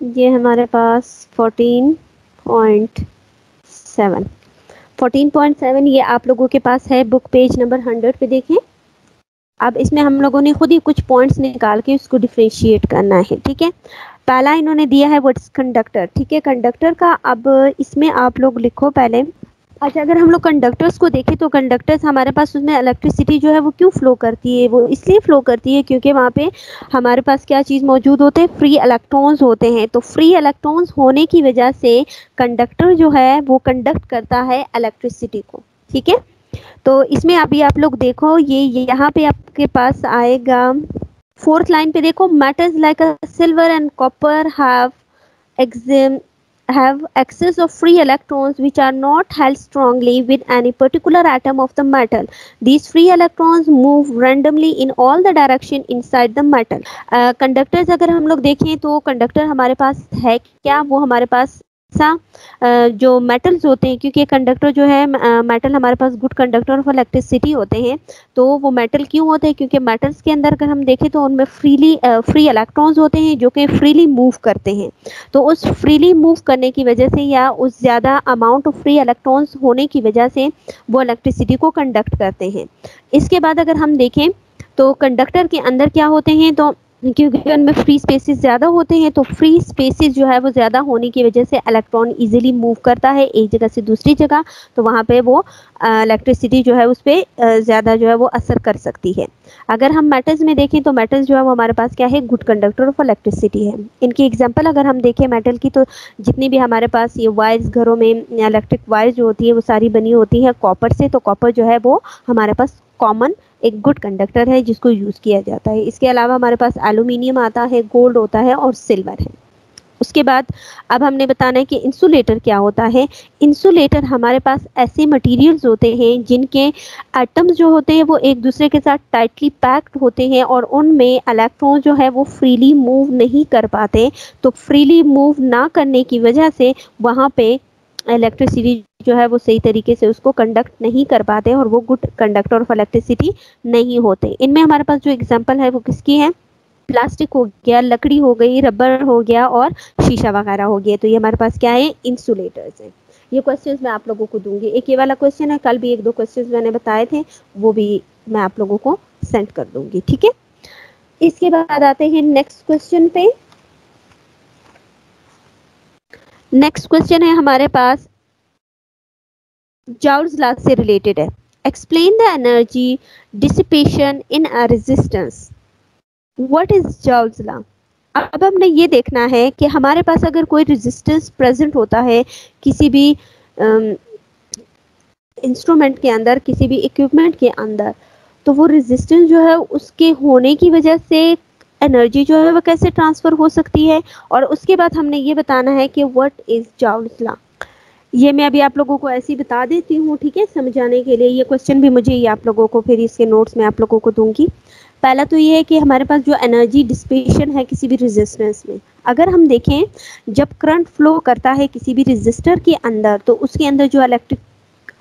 ये हमारे पास 14.7 14.7 ये आप लोगों के पास है बुक पेज नंबर 100 पे देखें। अब इसमें हम लोगों ने खुद ही कुछ पॉइंट्स निकाल के उसको डिफरेंशिएट करना है, ठीक है। पहला इन्होंने दिया है व्हाट्स कंडक्टर, ठीक है। कंडक्टर का अब इसमें आप लोग लिखो पहले। अच्छा, अगर हम लोग कंडक्टर्स को देखें तो कंडक्टर्स हमारे पास उसमें इलेक्ट्रिसिटी जो है वो क्यों फ्लो करती है, वो इसलिए फ्लो करती है क्योंकि वहाँ पे हमारे पास क्या चीज़ मौजूद होते हैं, फ्री इलेक्ट्रॉन्स होते हैं। तो फ्री इलेक्ट्रॉन्स होने की वजह से कंडक्टर जो है वो कंडक्ट करता है इलेक्ट्रिसिटी को, ठीक है। तो इसमें अभी आप लोग देखो, ये यहाँ पे आपके पास आएगा 4th लाइन पे देखो, metals like a silver and copper have excess of free electrons which are not held strongly with any particular atom of the metal. These free electrons move randomly in all the direction inside the metal. Conductors अगर हम लोग देखें तो conductor हमारे पास है क्या, वो हमारे पास सा जो मेटल्स होते हैं, क्योंकि कंडक्टर जो है मेटल हमारे पास गुड कंडक्टर ऑफ इलेक्ट्रिसिटी होते हैं। तो वो मेटल क्यों होते हैं, क्योंकि मेटल्स के अंदर अगर हम देखें तो उनमें फ्री इलेक्ट्रॉन्स होते हैं जो कि फ्रीली मूव करते हैं। तो उस फ्रीली मूव करने की वजह से या उस ज़्यादा अमाउंट ऑफ फ्री इलेक्ट्रॉन्स होने की वजह से वो इलेक्ट्रिसिटी को कंडक्ट करते हैं। इसके बाद अगर हम देखें तो कंडक्टर के अंदर क्या होते हैं, तो क्योंकि उनमें फ्री स्पेसेस ज़्यादा होते हैं, तो फ्री स्पेसेस जो है वो ज़्यादा होने की वजह से इलेक्ट्रॉन इजीली मूव करता है एक जगह से दूसरी जगह। तो वहाँ पे वो इलेक्ट्रिसिटी जो है उस पर ज़्यादा जो है वो असर कर सकती है। अगर हम मेटल्स में देखें तो मेटल्स जो है वो हमारे पास क्या है, गुड कंडक्टर ऑफ इलेक्ट्रिसिटी है। इनकी एग्जांपल अगर हम देखें मेटल की, तो जितनी भी हमारे पास ये वायर्स घरों में इलेक्ट्रिक वायर्स जो होती है वो सारी बनी होती है कॉपर से। तो कॉपर जो है वो हमारे पास कॉमन एक गुड कंडक्टर है जिसको यूज़ किया जाता है। इसके अलावा हमारे पास एल्यूमिनियम आता है, गोल्ड होता है और सिल्वर है। उसके बाद अब हमने बताना है कि इंसुलेटर क्या होता है। इंसुलेटर हमारे पास ऐसे मटेरियल्स होते हैं जिनके एटम्स जो होते हैं वो एक दूसरे के साथ टाइटली पैक्ड होते हैं और उनमें इलेक्ट्रॉन जो है वो फ्रीली मूव नहीं कर पाते। तो फ्रीली मूव ना करने की वजह से वहाँ पे इलेक्ट्रिसिटी जो है वो सही तरीके से उसको कंडक्ट नहीं कर पाते और वो गुड कंडक्टर ऑफ इलेक्ट्रिसिटी नहीं होते। इनमें हमारे पास जो एग्जांपल है वो किसकी है, प्लास्टिक हो गया, लकड़ी हो गई, रबर हो गया और शीशा वगैरह हो गया। तो ये हमारे पास क्या है, इंसुलेटर्स हैं। ये क्वेश्चंस मैं आप लोगों को दूंगी। एक ये वाला क्वेश्चन है, कल भी एक दो क्वेश्चंस मैंने बताए थे, वो भी मैं आप लोगों को सेंड कर दूंगी, ठीक है। इसके बाद आते हैं नेक्स्ट क्वेश्चन पे। नेक्स्ट क्वेश्चन है हमारे पास जॉल्स लॉ से रिलेटेड है। Explain the energy dissipation in a resistance. What is joules law. अब हमने ये देखना है कि हमारे पास अगर कोई रेजिस्टेंस प्रेजेंट होता है किसी भी इंस्ट्रूमेंट के अंदर, किसी भी इक्विपमेंट के अंदर, तो वो रेजिस्टेंस जो है उसके होने की वजह से एनर्जी जो है वो कैसे ट्रांसफ़र हो सकती है। और उसके बाद हमने ये बताना है कि व्हाट इज जॉल्स लॉ। ये मैं अभी आप लोगों को ऐसे ही बता देती हूँ, ठीक है, समझाने के लिए। ये क्वेश्चन भी मुझे ये आप लोगों को फिर इसके नोट्स में आप लोगों को दूंगी। पहला तो ये है कि हमारे पास जो एनर्जी डिसिपेशन है किसी भी रेजिस्टेंस में, अगर हम देखें जब करंट फ्लो करता है किसी भी रेजिस्टर के अंदर, तो उसके अंदर जो इलेक्ट्रिक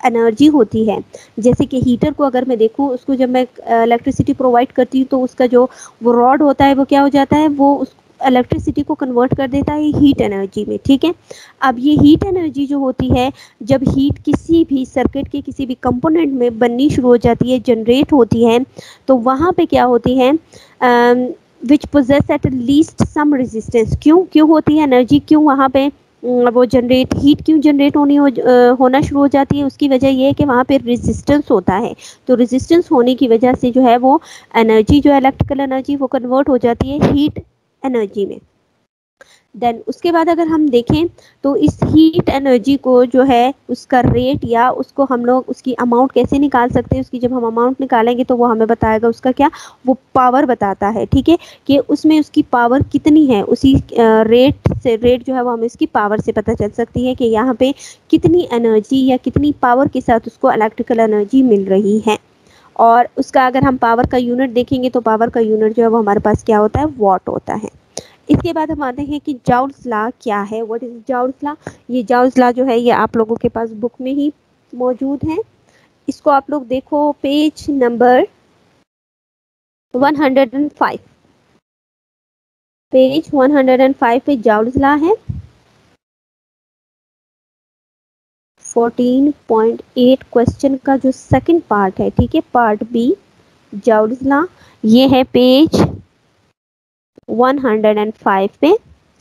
एनर्जी होती है, जैसे कि हीटर को अगर मैं देखूं, उसको जब मैं इलेक्ट्रिसिटी प्रोवाइड करती हूँ तो उसका जो वो रॉड होता है वो क्या हो जाता है, वो उस इलेक्ट्रिसिटी को कन्वर्ट कर देता है हीट एनर्जी में, ठीक है। अब ये हीट एनर्जी जो होती है, जब हीट किसी भी सर्किट के किसी भी कंपोनेंट में बननी शुरू हो जाती है, जनरेट होती है, तो वहाँ पे क्या होती है, which poses at least some resistance. क्यों होती है एनर्जी, क्यों वहाँ पे वो जनरेट, हीट क्यों जनरेट होना शुरू हो जाती है, उसकी वजह ये है कि वहाँ पे रेजिस्टेंस होता है। तो रेजिस्टेंस होने की वजह से जो है वो एनर्जी जो है इलेक्ट्रिकल एनर्जी वो कन्वर्ट हो जाती है हीट एनर्जी में। देन उसके बाद अगर हम देखें तो इस हीट एनर्जी को जो है उसका रेट या उसको हम लोग उसकी अमाउंट कैसे निकाल सकते हैं, उसकी जब हम अमाउंट निकालेंगे तो वो हमें बताएगा उसका क्या, वो पावर बताता है, ठीक है, कि उसमें उसकी पावर कितनी है। उसी रेट जो है वो हमें उसकी पावर से पता चल सकती है कि यहाँ पे कितनी एनर्जी या कितनी पावर के साथ उसको इलेक्ट्रिकल एनर्जी मिल रही है। और उसका अगर हम पावर का यूनिट देखेंगे तो पावर का यूनिट जो है वो हमारे पास क्या होता है, वॉट होता है। इसके बाद हम आते हैं कि जॉल्स लॉ क्या है, व्हाट इज जॉल्स लॉ। ये जॉल्स लॉ जो है ये आप लोगों के पास बुक में ही मौजूद है। इसको आप लोग देखो पेज नंबर 105। पेज 105 पे जाउल्स लॉ है। 14.8 क्वेश्चन का जो सेकंड पार्ट है, ठीक है, पार्ट बी, जाउल्स लॉ, ये है पेज 105 पे,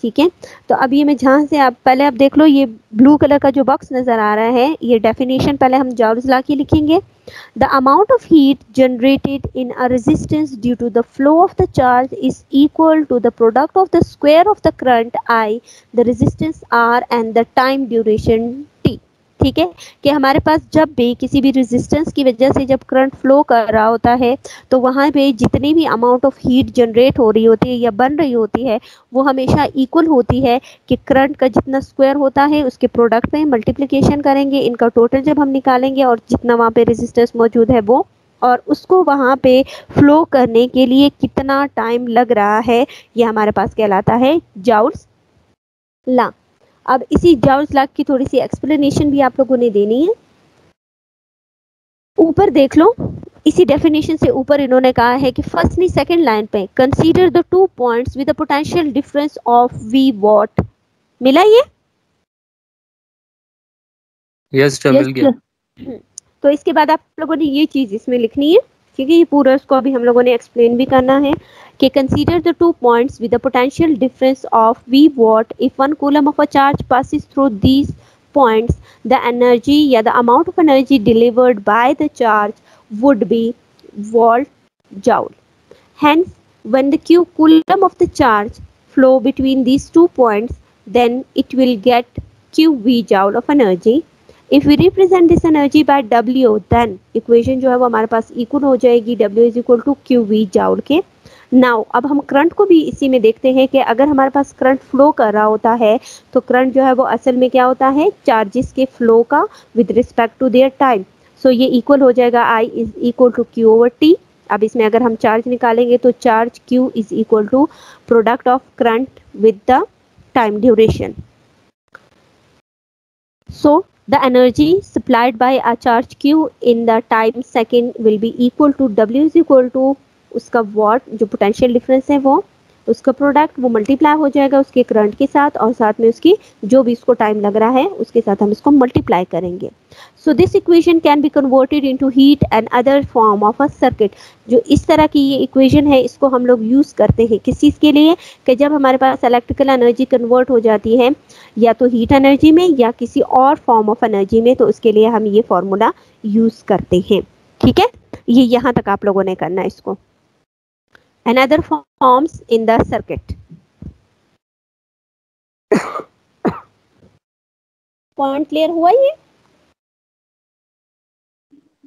ठीक है। तो अब ये मैं जहां से, आप पहले आप देख लो, ये ब्लू कलर का जो बॉक्स नजर आ रहा है, ये डेफिनेशन पहले हम जाउल्स लॉ की लिखेंगे। The amount of heat generated in a resistance due to the flow of the charge is equal to the product of the square of the current I, the resistance R and the time duration T। ठीक है, कि हमारे पास जब भी किसी भी resistance की वजह से जब करंट फ्लो कर रहा होता है तो वहाँ पे जितनी भी अमाउंट ऑफ हीट जनरेट हो रही होती है या बन रही होती है वो हमेशा इक्वल होती है कि करंट का जितना स्क्वायर होता है उसके प्रोडक्ट में मल्टीप्लिकेशन करेंगे, इनका टोटल जब हम निकालेंगे और जितना वहाँ पे रेजिस्टेंस मौजूद है वो, और उसको वहाँ पे फ्लो करने के लिए कितना टाइम लग रहा है, ये हमारे पास कहलाता है जाउल्स लॉ। अब इसी जाउल्स लॉ की थोड़ी सी एक्सप्लेनेशन भी आप लोगों ने देनी है। ऊपर देख लो, इसी डेफिनेशन से ऊपर इन्होंने कहा है कि फर्स्ट नहीं सेकंड लाइन पे, consider the two points with a potential difference of V watt. मिला ये? यस मिल गया। तो इसके बाद आप लोगों ने ये चीज इसमें लिखनी है, क्योंकि ये पूरा उसको अभी हम लोगों ने एक्सप्लेन भी करना है कि consider the two points with the potential difference of V watt if one coulomb of a charge passes through these points, the energy या the amount of energy delivered by the charge would be volt joule. Hence, when the q coulomb of the charge flow between these 2 points, then it will get qv joule of energy. If we represent this energy by W, then equation जो है वो हमारे पास equal हो जाएगी W is equal to QV joule के। Now अब हम current को भी इसी में देखते हैं कि अगर हमारे पास करंट फ्लो कर रहा होता है तो करंट जो है वो असल में क्या होता है, चार्जेस के फ्लो का with respect to their time. So ये इक्वल हो जाएगा I is equal to Q over T। अब इसमें अगर हम चार्ज निकालेंगे तो charge Q is equal to product of current with the time duration. So the energy supplied by a charge Q in the time second will be equal to W is equal to उसका what जो potential difference है वो, उसका product वो multiply हो जाएगा उसके current के साथ और साथ में उसकी जो भी इसको टाइम लग रहा है उसके साथ हम इसको मल्टीप्लाई करेंगे। So this equation can be converted into heat and other form of a circuit. जो इस तरह की ये इक्वेशन है इसको हम लोग यूज करते हैं किस चीज़ के लिए, कि जब हमारे पास इलेक्ट्रिकल एनर्जी कन्वर्ट हो जाती है या तो हीट एनर्जी में या किसी और फॉर्म ऑफ एनर्जी में, तो उसके लिए हम ये फॉर्मूला यूज करते हैं। ठीक है, ये यहाँ तक आप लोगों ने करना है इसको। and other forms in the circuit. Point clear हुआ ये?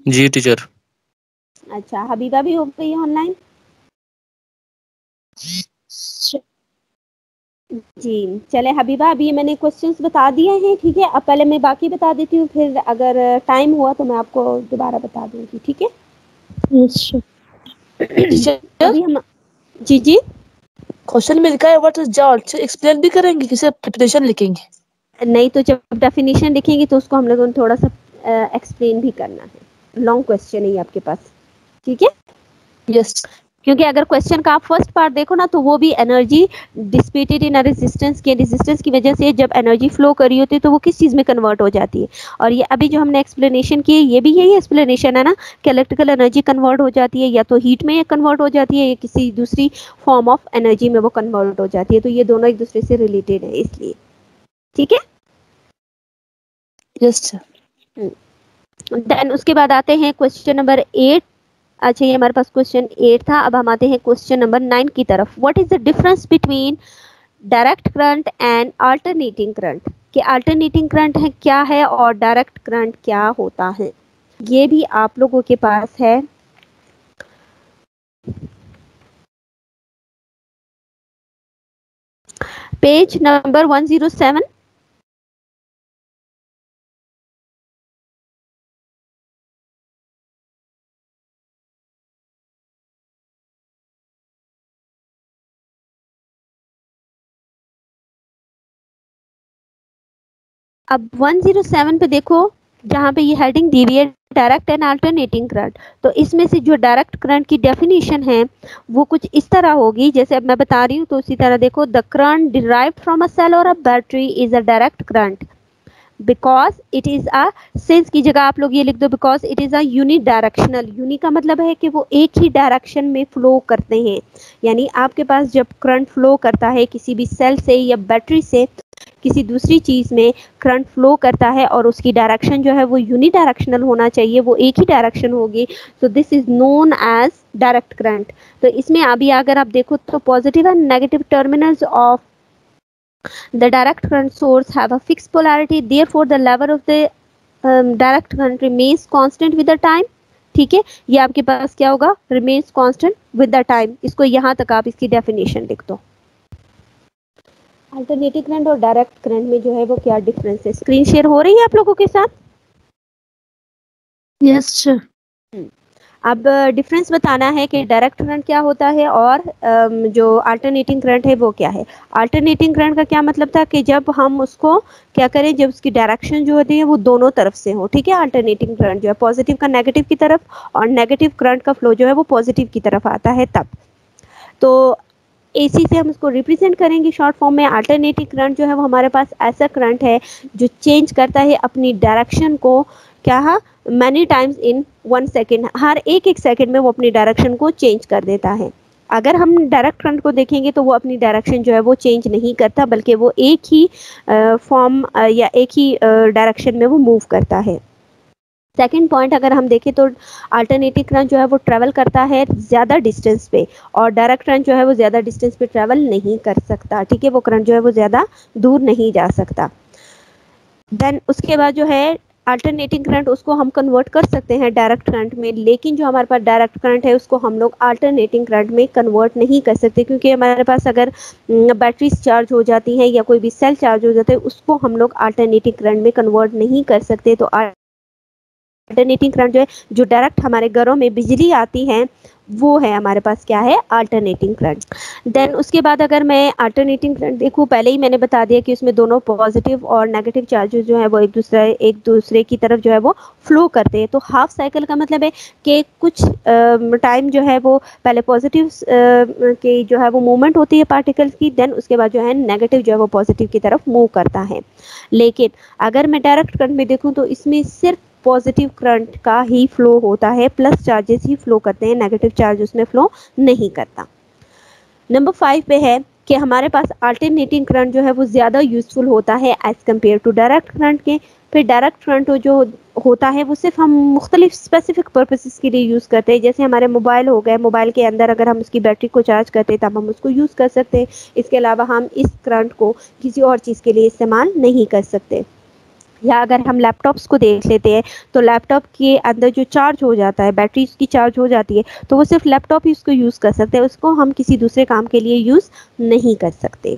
जी टीचर। अच्छा, हबीबा भी हो गई ऑनलाइन? जी चले हबीबा, अभी मैंने क्वेश्चंस बता दिए हैं, ठीक है। अब पहले मैं बाकी बता देती हूँ, फिर अगर टाइम हुआ तो मैं आपको दोबारा बता दूंगी, ठीक है। अभी हम जी जी क्वेश्चन में लिखा है व्हाट इज जॉल्ट, एक्सप्लेन भी करेंगे कि सिर्फ डेफिनेशन लिखेंगे? नहीं, तो जब डेफिनेशन लिखेंगे तो उसको हम लोगों ने थोड़ा सा एक्सप्लेन भी करना है। लॉन्ग क्वेश्चन है ये आपके पास, ठीक है। यस। क्योंकि अगर क्वेश्चन का आप फर्स्ट पार्ट देखो ना तो वो भी एनर्जी डिसिपेटेड इन रेजिस्टेंस की वजह से जब एनर्जी फ्लो कर रही होती है तो वो किस चीज़ में कन्वर्ट हो जाती है। और ये अभी जो हमने एक्सप्लेनेशन की है ये भी यही एक्सप्लेनेशन है ना, कि इलेक्ट्रिकल एनर्जी कन्वर्ट हो जाती है या तो हीट में कन्वर्ट हो जाती है या किसी दूसरी फॉर्म ऑफ एनर्जी में वो कन्वर्ट हो जाती है। तो ये दोनों एक दूसरे से रिलेटेड है इसलिए, ठीक है। Yes sir. देन उसके बाद आते हैं क्वेश्चन नंबर 8। अच्छा, ये हमारे पास क्वेश्चन 8 था। अब हम आते हैं क्वेश्चन नंबर 9 की तरफ। What is the difference between direct current and alternating current, कि अल्टरनेटिंग करंट है क्या है और डायरेक्ट करंट क्या होता है, ये भी आप लोगों के पास है। Page number 107। अब 107 पे देखो, जहाँ पे ये हेडिंग दी हुई है डायरेक्ट एंड अल्टरनेटिंग करंट। तो इसमें से जो डायरेक्ट करंट की डेफिनेशन है वो कुछ इस तरह होगी, जैसे अब मैं बता रही हूँ तो उसी तरह देखो, the current derived from a cell or a battery is a direct current because it is a, since की जगह आप लोग ये लिख दो because it is a unidirectional. Uni का मतलब है कि वो एक ही डायरेक्शन में फ्लो करते हैं, यानी आपके पास जब करंट फ्लो करता है किसी भी सेल से या बैटरी से किसी दूसरी चीज में करंट फ्लो करता है और उसकी डायरेक्शन जो है वो यूनिडायरेक्शनल होना चाहिए, वो एक ही डायरेक्शन होगी, तो this is known as direct current. तो इसमें अभी अगर आप देखो तो positive and negative terminals of the direct current source have a fixed polarity, therefore the level of the direct current remains constant with the time। ठीक है, ये आपके पास क्या होगा, remains constant with the time। इसको यहाँ तक आप इसकी डेफिनेशन लिख दो। अल्टरनेटिव करंट और डायरेक्ट करंट में जो है वो क्या डिफरेंस है, स्क्रीन शेयर हो रही है आप लोगों के साथ? Yes sir. अब डिफरेंस बताना है कि डायरेक्ट करंट क्या होता है और जो अल्टरनेटिंग करंट है वो क्या है। अल्टरनेटिंग करंट का क्या मतलब था कि जब हम उसको क्या करें, जब उसकी डायरेक्शन जो होती है वो दोनों तरफ से हो। ठीक है, अल्टरनेटिंग करंट जो है पॉजिटिव का नेगेटिव की तरफ और नेगेटिव करंट का फ्लो जो है वो पॉजिटिव की तरफ आता है तब। तो एसी से हम उसको रिप्रेजेंट करेंगे शॉर्ट फॉर्म में। अल्टरनेटिव करंट जो है वो हमारे पास ऐसा करंट है जो चेंज करता है अपनी डायरेक्शन को, क्या, मैनी टाइम्स इन 1 सेकेंड, हर एक सेकेंड में वो अपनी डायरेक्शन को चेंज कर देता है। अगर हम डायरेक्ट करंट को देखेंगे तो वो अपनी डायरेक्शन जो है वो चेंज नहीं करता, बल्कि वो एक ही फॉर्म या एक ही डायरेक्शन में वो मूव करता है। सेकेंड पॉइंट अगर हम देखें तो अल्टरनेटिव करंट जो है वो ट्रेवल करता है ज़्यादा डिस्टेंस पे और डायरेक्ट करंट जो है वो ज़्यादा डिस्टेंस पे ट्रेवल नहीं कर सकता। ठीक है, वो करंट जो है वो ज़्यादा दूर नहीं जा सकता। देन उसके बाद जो है अल्टरनेटिंग करंट, उसको हम कन्वर्ट कर सकते हैं डायरेक्ट करंट में, लेकिन जो हमारे पास डायरेक्ट करंट है उसको हम लोग अल्टरनेटिंग करंट में कन्वर्ट नहीं कर सकते, क्योंकि हमारे पास अगर बैटरीज चार्ज हो जाती हैं या कोई भी सेल चार्ज हो जाता है उसको हम लोग अल्टरनेटिंग करंट में कन्वर्ट नहीं कर सकते। तो अल्टरनेटिंग करंट जो है, जो डायरेक्ट हमारे घरों में बिजली आती है वो है हमारे पास क्या है, अल्टरनेटिंग करंट। देन उसके बाद अगर मैं अल्टरनेटिंग करंट देखूँ, पहले ही मैंने बता दिया कि उसमें दोनों पॉजिटिव और नेगेटिव चार्जेस जो है वो एक दूसरे की तरफ जो है वो फ्लो करते हैं। तो हाफ साइकिल का मतलब है कि कुछ टाइम जो है वो पहले पॉजिटिव की जो है वो मूवमेंट होती है पार्टिकल्स की, देन उसके बाद जो है नेगेटिव जो है वो पॉजिटिव की तरफ मूव करता है। लेकिन अगर मैं डायरेक्ट करंट में देखूँ तो इसमें सिर्फ पॉजिटिव करंट का ही फ्लो होता है, प्लस चार्जेस ही फ्लो करते हैं, नेगेटिव चार्ज उसमें फ्लो नहीं करता। नंबर 5 पे है कि हमारे पास अल्टरनेटिंग करंट जो है वो ज़्यादा यूजफुल होता है as compared to direct current के। फिर डायरेक्ट करंट जो होता है वो सिर्फ हम मुख्तलिफ स्पेसिफिक पर्पसेस के लिए यूज़ करते हैं, जैसे हमारे मोबाइल हो गए, मोबाइल के अंदर अगर हम उसकी बैटरी को चार्ज करते हैं तब हम उसको यूज़ कर सकते हैं। इसके अलावा हम इस करंट को किसी और चीज़ के लिए इस्तेमाल नहीं कर सकते। या अगर हम लैपटॉप्स को देख लेते हैं तो लैपटॉप के अंदर जो चार्ज हो जाता है, बैटरी उसकी चार्ज हो जाती है, तो वो सिर्फ लैपटॉप ही उसको यूज़ कर सकते हैं, उसको हम किसी दूसरे काम के लिए यूज़ नहीं कर सकते।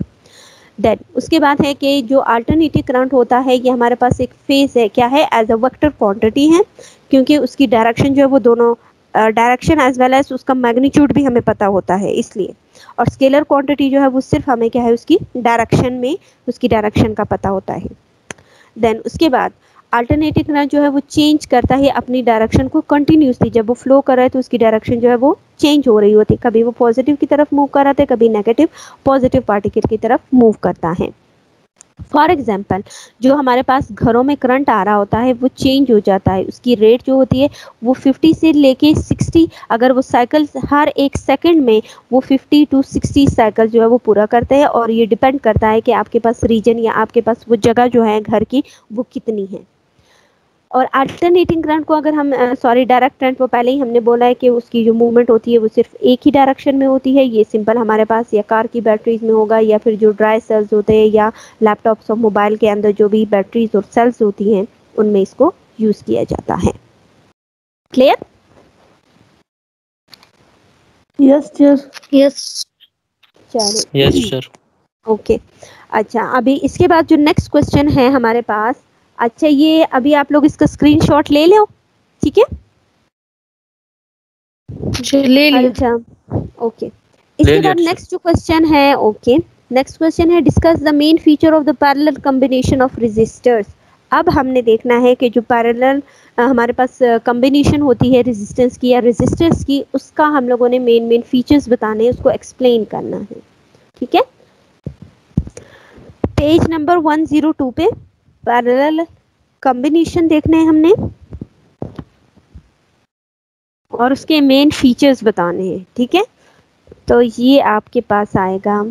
देन उसके बाद है कि जो अल्टरनेटिव करंट होता है ये हमारे पास एक फेज है, क्या है, एज अ वेक्टर क्वांटिटी है, क्योंकि उसकी डायरेक्शन जो है वो दोनों डायरेक्शन एज वेल एज उसका मैग्नीट्यूड भी हमें पता होता है इसलिए। और स्केलर क्वांटिटी जो है वो सिर्फ हमें क्या है, उसकी डायरेक्शन में उसकी डायरेक्शन का पता होता है। देन उसके बाद अल्टरनेटिव करंट जो है वो चेंज करता है अपनी डायरेक्शन को कंटिन्यूसली। जब वो फ्लो कर रहा है तो उसकी डायरेक्शन जो है वो चेंज हो रही होती है, कभी वो पॉजिटिव की तरफ मूव कर रहा था, कभी नेगेटिव पॉजिटिव पार्टिकल की तरफ मूव करता है। फॉर एग्जाम्पल जो हमारे पास घरों में करंट आ रहा होता है वो चेंज हो जाता है, उसकी रेट जो होती है वो 50 से लेके 60, अगर वो साइकिल हर एक सेकंड में वो 50 to 60 साइकिल जो है वो पूरा करते हैं। और ये डिपेंड करता है कि आपके पास रीजन या आपके पास वो जगह जो है घर की वो कितनी है। और अल्टरनेटिंग करंट को अगर हम डायरेक्ट करंट को पहले ही हमने बोला है कि उसकी जो मूवमेंट होती है वो सिर्फ एक ही डायरेक्शन में होती है। ये सिंपल हमारे पास या कार की बैटरीज में होगा या फिर जो ड्राई सेल्स होते हैं या लैपटॉप्स और मोबाइल के अंदर जो भी बैटरीज और सेल्स होती हैं उनमें इसको यूज किया जाता है। क्लियर? Yes yes yes. चलो यस सर। ओके। अच्छा, अभी इसके बाद जो नेक्स्ट क्वेश्चन है हमारे पास, अच्छा ये अभी आप लोग इसका स्क्रीनशॉट ले लो, ठीक है? ले लिया। अच्छा ओके। इसके बाद नेक्स्ट जो क्वेश्चन है, ओके नेक्स्ट क्वेश्चन है discuss the main feature of the parallel combination of resistors. अब हमने देखना है कि जो पैरेलल हमारे पास कम्बिनेशन होती है रेजिस्टेंस की या रेजिस्टर्स की, उसका हम लोगों ने मेन फीचर्स बताने हैं, उसको एक्सप्लेन करना है। ठीक है, पेज नंबर 102 पे पैरेलल कॉम्बिनेशन देखने हैं हमने और उसके मेन फीचर्स बताने हैं। ठीक है, तो ये आपके पास आएगा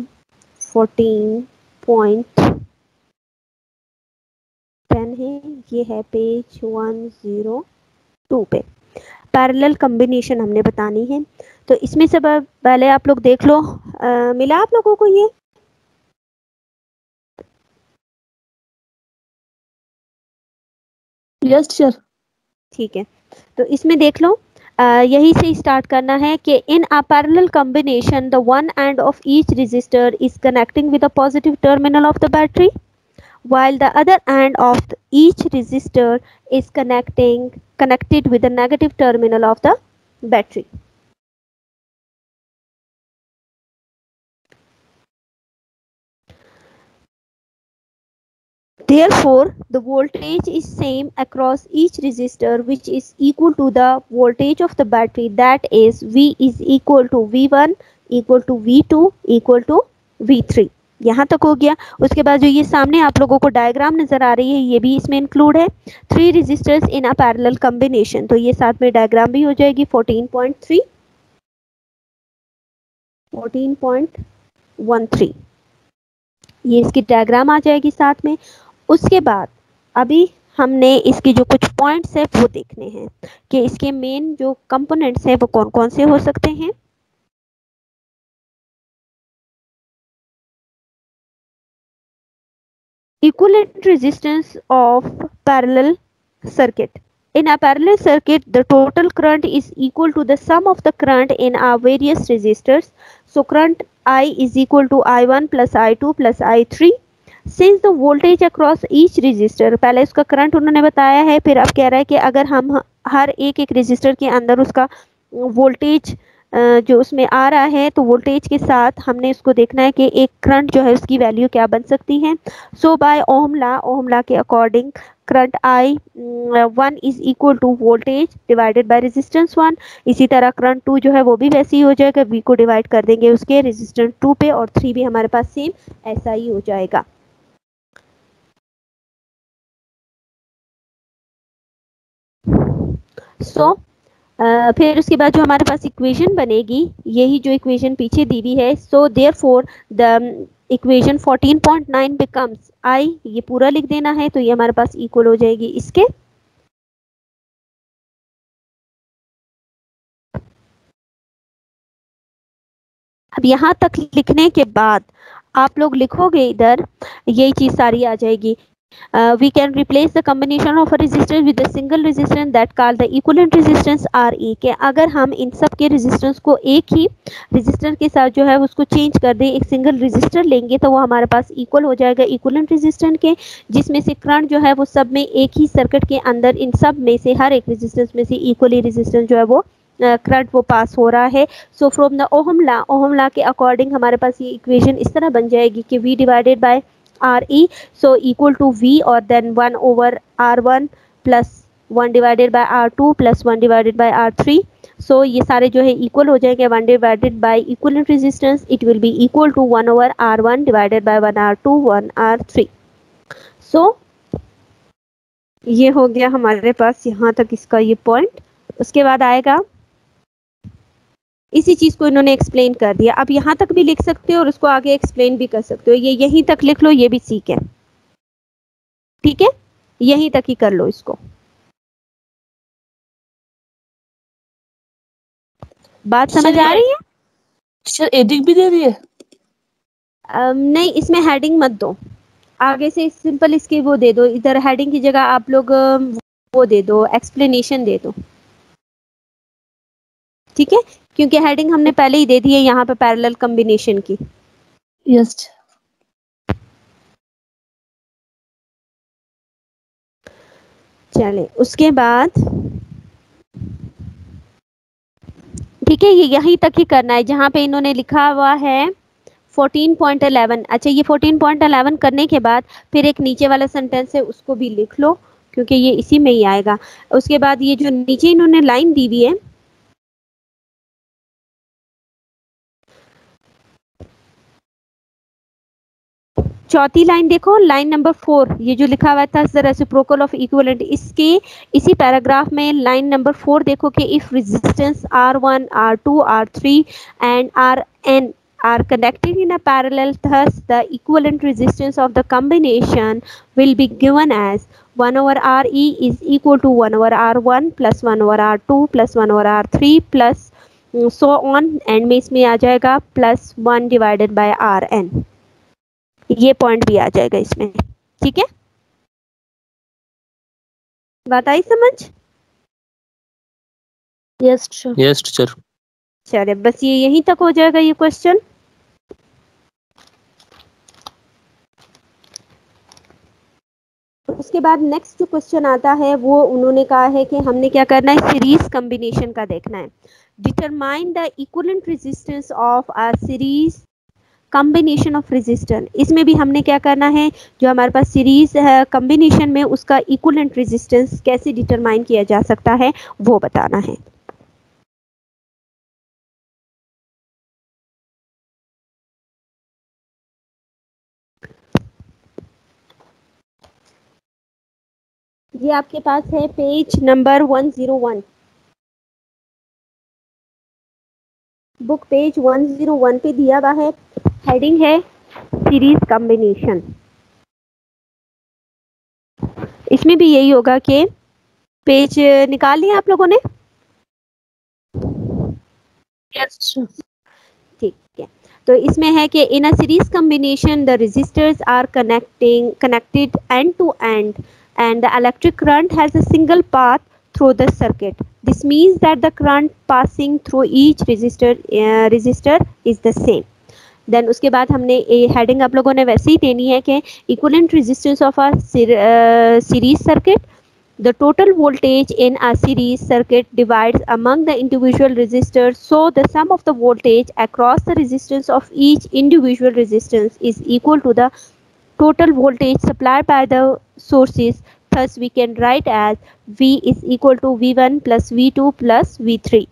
14.10 है, ये है पेज 102 पे पैरेलल कॉम्बिनेशन हमने बतानी है। तो इसमें से पहले आप लोग देख लो, मिला आप लोगों को ये? Yes teacher. ठीक है, तो इसमें देख लो, यही से स्टार्ट करना है कि in a parallel combination the one end of each resistor is connecting with the positive terminal of the battery while the other end of each resistor is connected with the negative terminal of the battery. Therefore, the voltage is same across each resistor, which is equal to the voltage of the battery, that is V is equal to V1 equal to V2 equal to V3। यहाँ तक हो गया। उसके बाद जो ये सामने आप लोगों को डायग्राम नजर आ रही है, ये भी इसमें इंक्लूड है, 3 resistors in a parallel combination, तो ये साथ में डायग्राम भी हो जाएगी 14.13 ये इसकी डायग्राम आ जाएगी साथ में। उसके बाद अभी हमने इसके जो कुछ पॉइंट्स है वो देखने हैं कि इसके मेन जो कंपोनेंट्स है वो कौन कौन से हो सकते हैं। Equivalent resistance of parallel circuit. In a parallel circuit, the total current is equal to the sum of the current in our various resistors. So current I is equal to I1 plus I2 plus I3. Since the voltage across each resistor, पहले उसका current उन्होंने बताया है, फिर अब कह रहा है कि अगर हम हर एक रेजिस्टर के अंदर उसका वोल्टेज जो उसमें आ रहा है, तो वोल्टेज के साथ हमने इसको देखना है कि एक करंट जो है उसकी वैल्यू क्या बन सकती है। सो बाय ओम ला के according current I 1 is equal to voltage divided by resistance 1। इसी तरह करंट 2 जो है वो भी वैसे ही हो जाएगा, वी को डिवाइड कर देंगे उसके रेजिस्टेंस 2 पे, और 3 भी हमारे पास सेम ऐसा ही हो जाएगा। फिर उसके बाद जो हमारे पास इक्वेशन बनेगी, यही जो इक्वेशन पीछे दी हुई है, so therefore the equation 14.9 becomes आई, ये पूरा लिख देना है, तो ये हमारे पास इक्वल हो जाएगी इसके। अब यहाँ तक लिखने के बाद आप लोग लिखोगे इधर, यही चीज सारी आ जाएगी। We can replace the combination of a resistance with a single resistance that called the equivalent resistance RE। के अगर हम इन सब के रेजिस्टेंस को एक ही रेजिस्टर के साथ जो है उसको चेंज कर दें, एक सिंगल रेजिस्टर लेंगे, तो वो हमारे पास इक्वल हो जाएगा इक्विवेलेंट रेजिस्टेंस के, जिसमें से करंट जो है वो सब में एक ही सर्किट के अंदर इन सब में से हर एक रेजिस्टेंस में से इक्वली रेजिस्टेंस जो है वो करंट वो पास हो रहा है। सो फ्रॉम द ओहम ला के अकॉर्डिंग हमारे पास ये इक्वेशन इस तरह बन जाएगी कि V divided by RE, so equal to V और then 1 over R1 plus 1 divided by R2 plus 1 divided by R3। so ये सारे जो है इक्वल हो जाएंगे 1 divided by equivalent resistance, it will be equal to 1 over R1 divided by 1 R2 1 R3। so ये हो गया हमारे पास यहाँ तक इसका ये पॉइंट। उसके बाद आएगा, इसी चीज को इन्होंने एक्सप्लेन कर दिया। अब यहाँ तक भी लिख सकते हो और उसको आगे एक्सप्लेन भी कर सकते हो, ये यहीं तक लिख लो, ये भी ठीक है। ठीक है, यहीं तक ही कर लो इसको। बात समझ आ रही है? टीचर एडिंग भी दे रही है? नहीं, इसमें हेडिंग मत दो, आगे से सिंपल इसकी वो दे दो, इधर हेडिंग की जगह आप लोग वो दे दो, एक्सप्लेनेशन दे दो। ठीक है, क्योंकि हेडिंग हमने पहले ही दे दी है यहाँ पे पैरेलल कॉम्बिनेशन की। यस। चले, उसके बाद ठीक है, ये यहीं तक ही करना है जहाँ पे इन्होंने लिखा हुआ है 14.11। अच्छा, ये 14.11 करने के बाद फिर एक नीचे वाला सेंटेंस है उसको भी लिख लो, क्योंकि ये इसी में ही आएगा। उसके बाद ये जो नीचे इन्होंने लाइन दी हुई है, चौथी लाइन देखो, लाइन नंबर 4, ये जो लिखा हुआ था द रेसिप्रोकल ऑफ इक्विवेलेंट, इसके इसी पैराग्राफ में लाइन नंबर 4 देखो कि if resistance R1, R2, R3 and Rn are connected in a parallel, thus the equivalent resistance of the combination will be given as 1 over Re is equal to 1 over R1 plus 1 over R2 plus 1 over R3 plus so on, and में इसमें आ जाएगा plus 1 divided by Rn। ये point भी आ जाएगा इसमें, ठीक है, बात आई समझ? Yes teacher. Yes teacher. चलिए बस ये यहीं तक हो जाएगा ये क्वेश्चन। उसके बाद नेक्स्ट जो क्वेश्चन आता है वो उन्होंने कहा है कि हमने क्या करना है, सीरीज कॉम्बिनेशन का देखना है। Determine the equivalent resistance of a series combination of resistor. इसमें भी हमने क्या करना है, जो हमारे पास सीरीज है कॉम्बिनेशन में उसका इक्विवेलेंट रेजिस्टेंस कैसे डिटरमाइन किया जा सकता है वो बताना है। ये आपके पास है पेज नंबर 101, बुक पेज 101 पे दिया हुआ है, हेडिंग है सीरीज कॉम्बिनेशन। इसमें भी यही होगा कि पेज निकाल लिया आप लोगों ने? यस ठीक है, तो इसमें है कि in a series combination the resistors are connected end to end the electric current has a single path through the circuit. This means that the current passing through each resistor is the same. Then उसके बाद हमने heading आप लोगों ने वैसे ही देनी है कि equivalent resistance of a series circuit. The total voltage in a series circuit divides among the individual resistors, so the sum of the voltage across the resistance of each individual resistance is equal to the total voltage supplied by the sources. Thus we can write as V is equal to V1 plus V2 plus V3,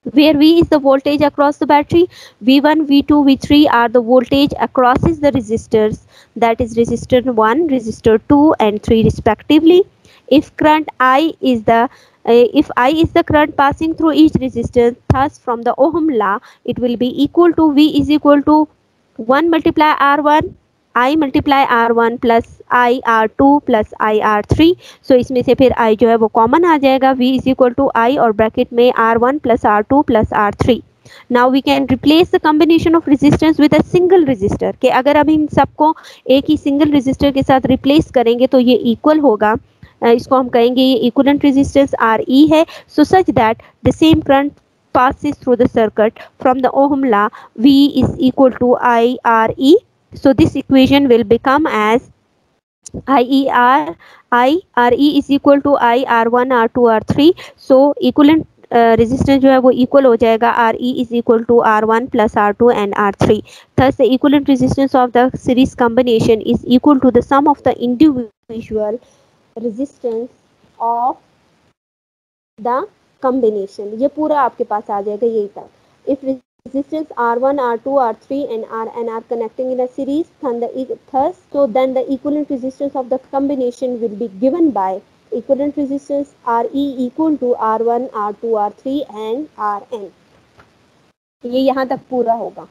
where V is the voltage across the battery, V1, V2, V3 are the voltage across the resistors, that is resistor 1, resistor 2 and 3 respectively. If current I is the current passing through each resistor, thus from the Ohm law it will be equal to V is equal to 1 multiply R1 I multiply R1 plus I R2 plus I R3। सो इसमें से फिर I जो है वो common आ जाएगा, V is equal to I और bracket में R1 plus R2 plus R3। Now we can replace the combination of resistance with a single resistor, कि अगर हम इन सबको एक ही सिंगल रेजिस्टर के साथ रिप्लेस करेंगे तो ये इक्वल होगा, इसको हम कहेंगे ये इक्विवेलेंट रेजिस्टेंस RE है। So such that the same current passes through the circuit from the Ohm law, V is equal to I RE. So this equation will become as I RE is equal to I R1 R2 R3. So equivalent resistance जो है वो equal हो जाएगा RE is equal to R1 plus R2 and R3. Thus the equivalent resistance of the series combination is equal to the sum of the individual resistance of the combination। ये पूरा आपके पास आ जाएगा यही तक। If resistance R1, R2, R3 and Rn are connecting in a series, then the equivalent resistance of the combination will be given by equivalent resistance Re equal to R1, R2, R3 and Rn। ये यहाँ तक पूरा होगा।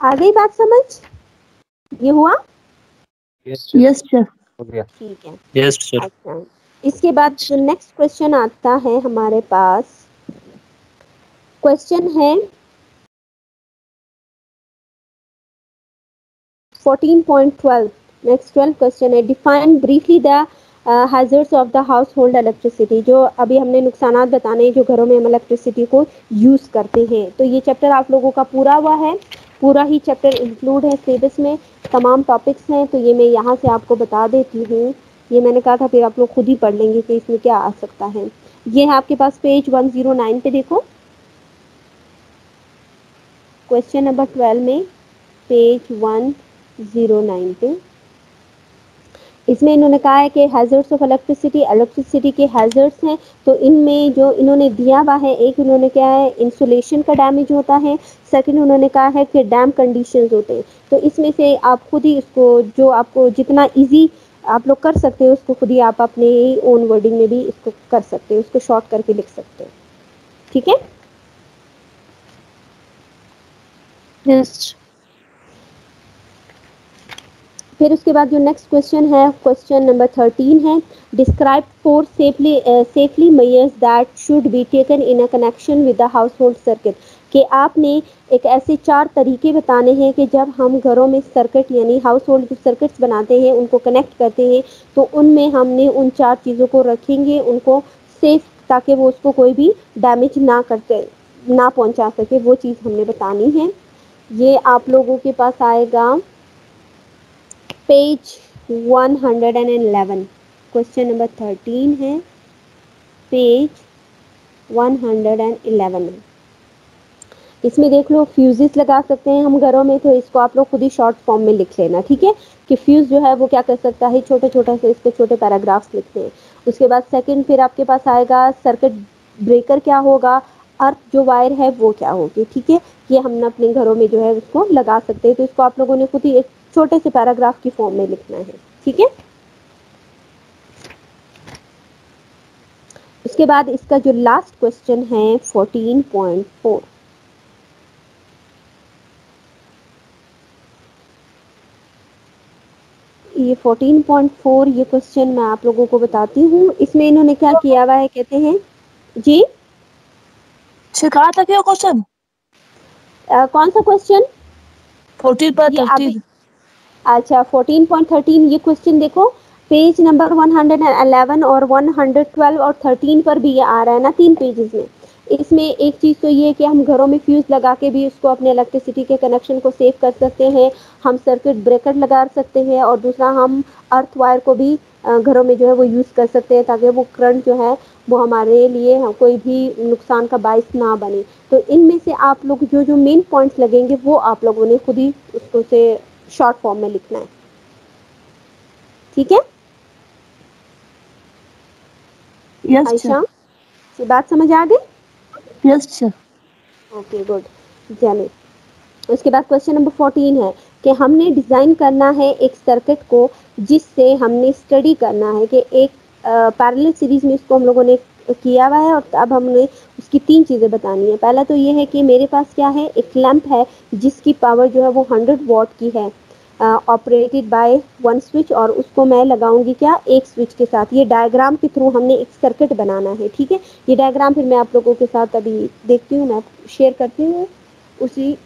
आ गई बात समझ? ये हुआ? Yes sir. ठीक है। Yes sir. अच्छा, इसके बाद जो नेक्स्ट क्वेश्चन आता है हमारे पास, क्वेश्चन है 14.12। नेक्स्ट 12 क्वेश्चन है, define briefly the hazards of the house hold electricity. जो अभी हमने नुकसानात बताने जो घरों में हम इलेक्ट्रिसिटी को यूज़ करते हैं। तो ये चैप्टर आप लोगों का पूरा हुआ है, पूरा ही चैप्टर इंक्लूड है सिलेबस में, तमाम टॉपिक्स हैं। तो ये मैं यहाँ से आपको बता देती हूँ, ये मैंने कहा था फिर आप लोग खुद ही पढ़ लेंगे कि इसमें क्या आ सकता है। ये है आपके पास पेज 109 पे देखो, क्वेश्चन नंबर 12 में पेज 109 09 पे। इसमें इन्होंने कहा है कि हैजर्ड्स ऑफ इलेक्ट्रिसिटी के हैजर्ड्स हैं, तो इनमें जो इन्होंने दिया हुआ है, एक इन्होंने क्या है, इंसुलेशन का डैमेज होता है, सेकंड उन्होंने कहा है कि डैम कंडीशंस होते हैं। तो इसमें से आप खुद ही इसको, जो आपको जितना इजी आप लोग कर सकते हो, उसको खुद ही आप अपने ओन वर्डिंग में भी इसको कर सकते हो, उसको शॉर्ट करके लिख सकते हो। ठीक है। यस। फिर उसके बाद जो नेक्स्ट क्वेश्चन है, क्वेश्चन नंबर 13 है, describe 4 safely measures that should be taken in a connection with the house hold circuit. कि आपने एक ऐसे 4 तरीके बताने हैं कि जब हम घरों में सर्किट यानी हाउस होल्ड जो सर्किट्स बनाते हैं, उनको कनेक्ट करते हैं, तो उनमें हमने उन 4 चीज़ों को रखेंगे, उनको सेफ, ताकि वो उसको कोई भी डैमेज ना पहुंचा सके, वो चीज़ हमने बतानी है। ये आप लोगों के पास आएगा पेज 111। क्वेश्चन नंबर 13 है, पेज 111 है। इसमें देख लो, फ्यूजेस लगा सकते हैं हम घरों में, तो इसको आप लोग खुद ही शॉर्ट फॉर्म में लिख लेना। ठीक है, कि फ्यूज जो है वो क्या कर सकता है, छोटे छोटे से इसके छोटे पैराग्राफ्स लिखते हैं। उसके बाद सेकंड फिर आपके पास आएगा सर्किट ब्रेकर क्या होगा, अर्थ जो वायर है वो क्या होगी। ठीक है, ये हम अपने घरों में जो है उसको लगा सकते हैं, तो इसको आप लोगों ने खुद ही एक छोटे से पैराग्राफ की फॉर्म में लिखना है। ठीक है। उसके बाद इसका जो लास्ट क्वेश्चन है 14.4, ये 14.4 ये क्वेश्चन मैं आप लोगों को बताती हूँ। इसमें इन्होंने क्या किया हुआ है, कहते हैं जी, कहा था क्या क्वेश्चन? कौन सा क्वेश्चन? 14/13। अच्छा, 14.13 ये क्वेश्चन देखो, पेज नंबर 111 और 112 और 13 पर भी ये आ रहा है ना, 3 पेजेस में। इसमें एक चीज़ तो ये है कि हम घरों में फ्यूज लगा के भी उसको अपने इलेक्ट्रिसिटी के कनेक्शन को सेव कर सकते हैं, हम सर्किट ब्रेकर लगा सकते हैं, और दूसरा हम अर्थ वायर को भी घरों में जो है वो यूज़ कर सकते हैं, ताकि वो करंट जो है वो हमारे लिए कोई भी नुकसान का बायस ना बने। तो इनमें से आप लोग जो जो मेन पॉइंट्स लगेंगे वो आप लोगों ने खुद ही उसको से शॉर्ट फॉर्म में लिखना है। ठीक है यस आयशा, ये बात समझ आ गई? Yes sir. Okay good. चलिए, उसके बाद क्वेश्चन नंबर 14 है कि हमने डिज़ाइन करना है एक सर्किट को, जिससे हमने स्टडी करना है कि एक पैरेलल सीरीज में इसको हम लोगों ने किया हुआ है, और अब हमने उसकी 3 चीज़ें बतानी है। पहला तो ये है कि मेरे पास क्या है, एक लैंप है जिसकी पावर जो है वो 100 वॉट की है, ऑपरेटेड बाय 1 स्विच, और उसको मैं लगाऊंगी क्या, एक स्विच के साथ। ये डायग्राम के थ्रू हमने एक सर्किट बनाना है। ठीक है, ये डायग्राम फिर मैं आप लोगों के साथ अभी देखती हूँ, मैं शेयर करती हूँ उसी।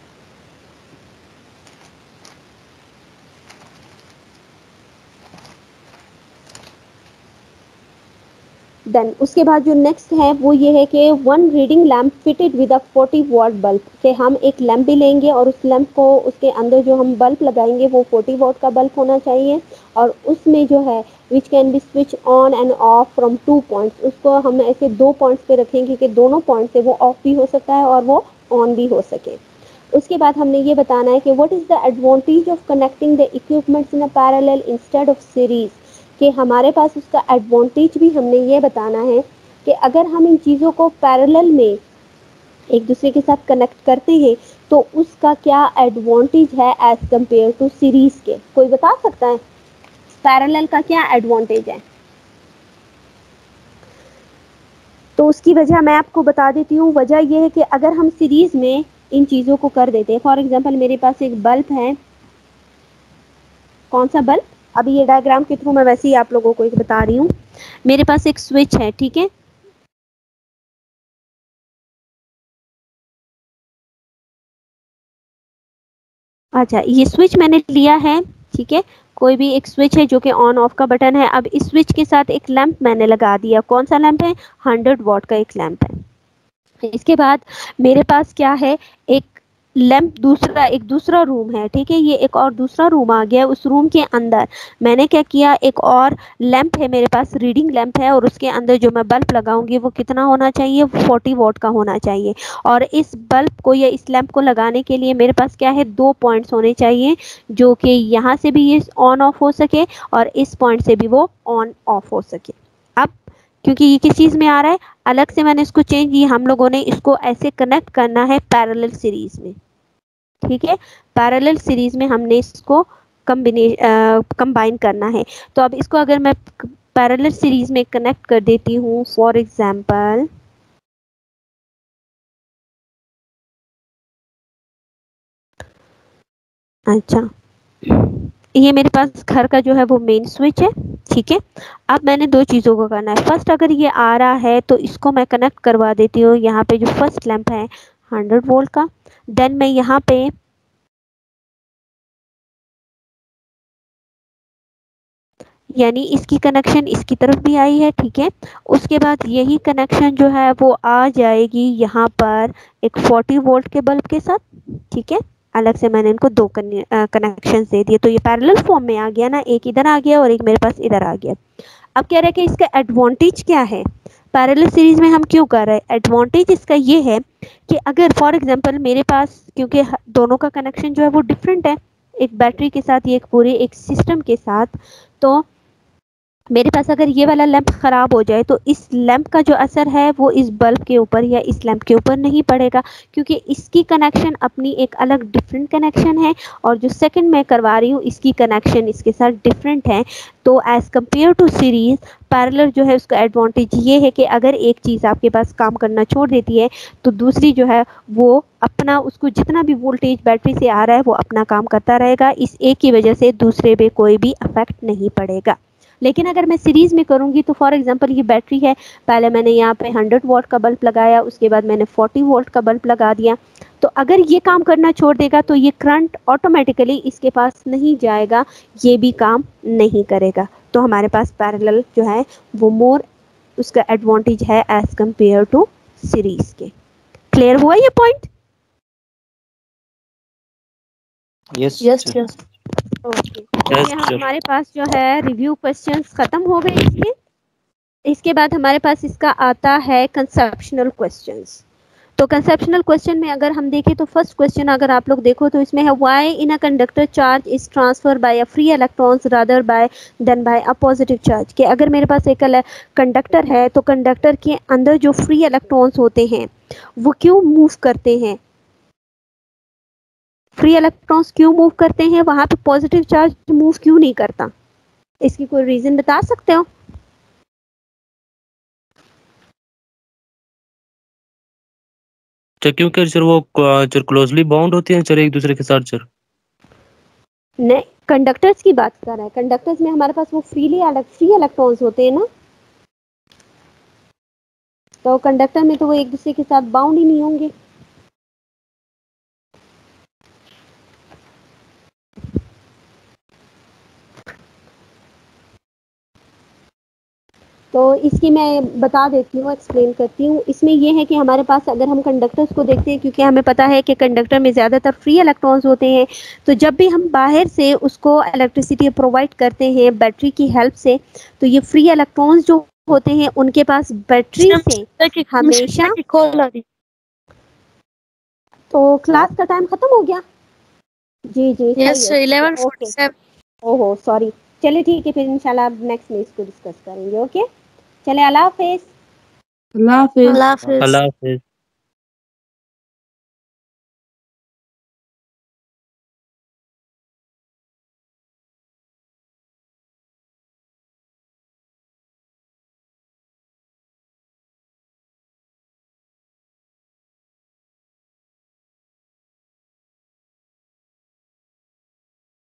देन उसके बाद जो नेक्स्ट है वो ये है कि 1 reading lamp fitted with a 40 what bulb, कि हम एक लैंप भी लेंगे और उस लैंप को, उसके अंदर जो हम बल्ब लगाएंगे वो 40 वॉट का बल्ब होना चाहिए, और उसमें जो है which can be switch on end of from 2 points, उसको हम ऐसे 2 पॉइंट्स पे रखेंगे कि दोनों पॉइंट से वो ऑफ भी हो सकता है और वो ऑन भी हो सके। उसके बाद हमने ये बताना है कि what is the advantage of connecting the equipments in a parallel instead of series, कि हमारे पास उसका एडवांटेज भी हमने ये बताना है कि अगर हम इन चीज़ों को पैरेलल में एक दूसरे के साथ कनेक्ट करते हैं तो उसका क्या एडवांटेज है एज कंपेयर टू सीरीज के। कोई बता सकता है पैरेलल का क्या एडवांटेज है? तो उसकी वजह मैं आपको बता देती हूँ। वजह यह है कि अगर हम सीरीज में इन चीज़ों को कर देते हैं, फॉर एग्जांपल मेरे पास एक बल्ब है, कौन सा बल्ब, अभी ये डायग्राम के थ्रू मैं वैसे ही आप लोगों को एक बता रही हूँ। मेरे पास एक स्विच है, ठीक है, अच्छा ये स्विच मैंने लिया है, ठीक है, कोई भी एक स्विच है जो कि ऑन ऑफ का बटन है। अब इस स्विच के साथ एक लैंप मैंने लगा दिया, कौन सा लैंप है, 100 वॉट का एक लैंप है। इसके बाद मेरे पास क्या है, एक लैंप दूसरा एक दूसरा रूम है, ठीक है, ये एक और दूसरा रूम आ गया। उस रूम के अंदर मैंने क्या किया, एक और लैंप है मेरे पास, रीडिंग लैंप है, और उसके अंदर जो मैं बल्ब लगाऊंगी वो कितना होना चाहिए, 40 वॉट का होना चाहिए। और इस बल्ब को या इस लैंप को लगाने के लिए मेरे पास क्या है, 2 पॉइंट्स होने चाहिए, जो कि यहाँ से भी ये ऑन ऑफ हो सके और इस पॉइंट से भी वो ऑन ऑफ हो सके। अब क्योंकि ये किस चीज़ में आ रहा है, अलग से मैंने इसको चेंज किया, हम लोगों ने इसको ऐसे कनेक्ट करना है पैरेलल सीरीज में, ठीक है, पैरेलल सीरीज में हमने इसको कंबाइन करना है। तो अब इसको अगर मैं पैरेलल सीरीज में कनेक्ट कर देती हूँ, फॉर एग्जांपल अच्छा, ये मेरे पास घर का जो है वो मेन स्विच है, ठीक है। अब मैंने दो चीज़ों को करना है, फर्स्ट अगर ये आ रहा है तो इसको मैं कनेक्ट करवा देती हूँ यहाँ पे, जो फर्स्ट लैंप है 100 वोल्ट का। देन मैं यहाँ पे यानी इसकी कनेक्शन इसकी तरफ भी आई है, ठीक है। उसके बाद यही कनेक्शन जो है वो आ जाएगी यहाँ पर एक 40 वोल्ट के बल्ब के साथ, ठीक है। अलग से मैंने इनको दो कनेक्शन दे दिए, तो ये पैरेलल फॉर्म में आ गया ना, एक इधर आ गया और एक मेरे पास इधर आ गया। अब कह रहे हैं कि इसका एडवांटेज क्या है, पैरेलल सीरीज में हम क्यों कर रहे हैं। एडवांटेज इसका ये है कि अगर फॉर एग्जांपल मेरे पास, क्योंकि दोनों का कनेक्शन जो है वो डिफरेंट है, एक बैटरी के साथ, ये एक पूरे एक सिस्टम के साथ, तो मेरे पास अगर ये वाला लैंप ख़राब हो जाए तो इस लैंप का जो असर है वो इस बल्ब के ऊपर या इस लैंप के ऊपर नहीं पड़ेगा, क्योंकि इसकी कनेक्शन अपनी एक अलग डिफरेंट कनेक्शन है और जो सेकंड मैं करवा रही हूँ इसकी कनेक्शन इसके साथ डिफरेंट है। तो as compared to series, parallel जो है उसका एडवांटेज ये है कि अगर एक चीज़ आपके पास काम करना छोड़ देती है तो दूसरी जो है वो अपना, उसको जितना भी वोल्टेज बैटरी से आ रहा है वो अपना काम करता रहेगा, इस एक की वजह से दूसरे पे कोई भी अफेक्ट नहीं पड़ेगा। लेकिन अगर मैं सीरीज़ में करूँगी तो फॉर एग्जांपल ये बैटरी है, पहले मैंने यहाँ पे 100 वॉट का बल्ब लगाया, उसके बाद मैंने 40 वोल्ट का बल्ब लगा दिया, तो अगर ये काम करना छोड़ देगा तो ये करंट ऑटोमेटिकली इसके पास नहीं जाएगा, ये भी काम नहीं करेगा। तो हमारे पास पैरेलल जो है वो मोर उसका एडवांटेज है एज कम्पेयर टू सीरीज़ के। क्लियर हुआ ये point? Yes yes teacher. Yes okay, yes ये टीचर। हमारे पास जो है रिव्यू क्वेश्चंस खत्म हो गए इसके। इसके बाद हमारे पास इसका आता है कंसेप्शनल क्वेश्चंस। तो कंसेप्शनल क्वेश्चन में अगर हम देखें तो फर्स्ट क्वेश्चन अगर आप लोग देखो तो इसमें है why in a conductor charge is transfer by a free electrons rather by then by a positive charge. कि अगर मेरे पास एक कंडक्टर है तो कंडक्टर के अंदर जो फ्री इलेक्ट्रॉन्स होते हैं वो क्यों मूव करते हैं, फ्री इलेक्ट्रॉन्स क्यों मूव करते हैं, वहां पे पॉजिटिव चार्ज मूव क्यों नहीं करता, इसकी कोई रीजन बता सकते हो? तो क्योंकि सर वो सर क्लोजली बाउंड होती हैं सर एक दूसरे के साथ सर। नहीं, कंडक्टर्स की बात कर रहे हैं, कंडक्टर्स में हमारे पास वो फ्री इलेक्ट्रॉन्स होते हैं ना, तो कंडक्टर में तो वो एक दूसरे के साथ बाउंड ही नहीं होंगे। तो इसकी मैं बता देती हूँ, एक्सप्लेन करती हूँ। इसमें यह है कि हमारे पास अगर हम कंडक्टर्स को देखते हैं, क्योंकि हमें पता है कि कंडक्टर में ज़्यादातर फ्री इलेक्ट्रॉन्स होते हैं, तो जब भी हम बाहर से उसको इलेक्ट्रिसिटी प्रोवाइड करते हैं बैटरी की हेल्प से, तो ये फ्री इलेक्ट्रॉन्स जो होते हैं उनके पास बैटरी से हमेशा। कॉल आ रही। तो क्लास का टाइम खत्म हो गया? जी जी यस सही है, 11:47। ओहो सॉरी, चलिए ठीक है, फिर इंशाल्लाह नेक्स्ट में इसको डिस्कस करेंगे। ओके, चले, अल्लाह हाफिज़। अल्लाह हाफिज। अल्लाह हाफिज।